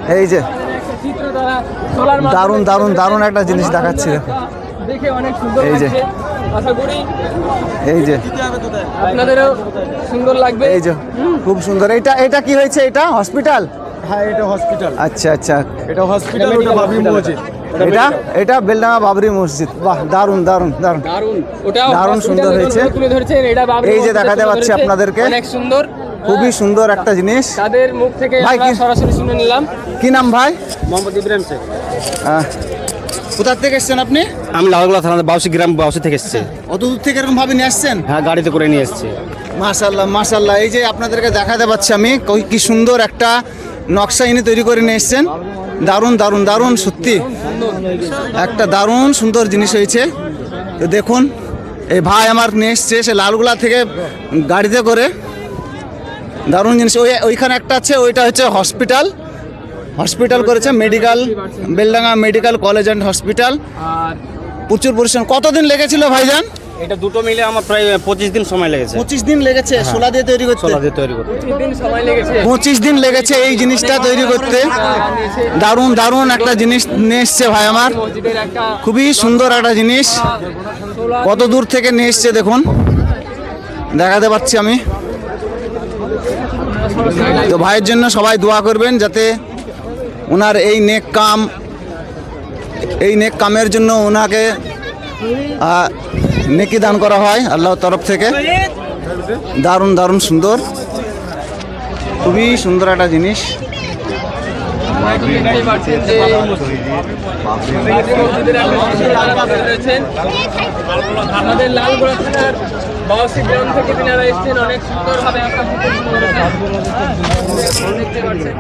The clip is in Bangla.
এই যে দারুণ দারুণ দারুণ একটা জিনিস দেখাচ্ছি। দেখে অনেক সুন্দর এই যে লাগছে, আশা করি এই যে আপনাদেরও সুন্দর লাগবে। এই যে খুব সুন্দর। এটা কি হয়েছে? এটা হসপিটাল? হ্যাঁ, এটা হসপিটাল। আচ্ছা আচ্ছা, এটা হসপিটাল, ওটা বাবরি মসজিদ। এটা বেলডাঙ্গা বাবরি মসজিদ। বাহ, দারুণ দারুণ দারুণ দারুন, ওটাও দারুণ সুন্দর হয়েছে। তুলে ধরেছেন, এটা বাবরি এই যে মসজিদে দেখাতে তুলে পাচ্ছি ধরেছে, আপনাদেরকে। অনেক সুন্দর, খুবই সুন্দর একটা জিনিস। তাদের মুখ থেকে ভাই, আমরা কি- সরাসরি শুনে নিলাম। কি নাম ভাই? মোহাম্মদ ইব্রাহিম শেখ। কোথা থেকে এসছেন আপনি? আমি লালগোলা থানা বাউসি গ্রাম বাউসি থেকে এসেছি। অত দূর থেকে এরকম ভাবে নিয়ে আসছেন? হ্যাঁ, গাড়িতে করে নিয়ে এসেছি। মাশাল্লাহ মাশাল্লাহ। এই যে আপনাদেরকে দেখাতে পাচ্ছি আমি কি সুন্দর একটা নকশা ইনি তৈরি করে নিয়ে এসছেন। দারুণ দারুণ দারুণ, সত্যি একটা দারুণ সুন্দর জিনিস হয়েছে। তো দেখুন, এই ভাই আমার নিয়ে এসছে সে লালগোলা থেকে গাড়িতে করে। দারুণ জিনিস। ওইখানে একটা আছে, ওইটা হচ্ছে হসপিটাল করেছে, medical, Beldanga medical college and hospital. আর প্রচুর পরিশ্রম। কতদিন লেগেছিল ভাইজান? এটা দুটো মিলে আমার প্রায় 25 দিন সময় লেগেছে। 25 দিন লেগেছে সোলা দিয়ে তৈরি করতে। সোলা দিয়ে তৈরি করতে 25 দিন সময় লেগেছে। 25 দিন লেগেছে এই জিনিসটা তৈরি করতে। দারুণ দারুণ একটা জিনিস নিয়ে এসছে ভাই আমার। মসজিদের একটা খুবই সুন্দর একটা জিনিস। কত দূর থেকে নিয়ে এসছে দেখুন, দেখাতে পাচ্ছি আমি। তো ভাইয়ের জন্য সবাই দোয়া করবেন যাতে ওনার এই নেক কামের জন্য ওনাকে নেকি দান করা হয় আল্লাহর তরফ থেকে। দারুণ দারুণ সুন্দর, খুবই সুন্দর একটা জিনিস। দেখতেই পাচ্ছেন যে মসজিদের একটা মসজিদ আপনারা রয়েছেন। আমাদের লালগোলা থানার বাউসি গ্রাম থেকে তিনারা এসেছেন, অনেক সুন্দরভাবে একটা দেখতে পাচ্ছেন।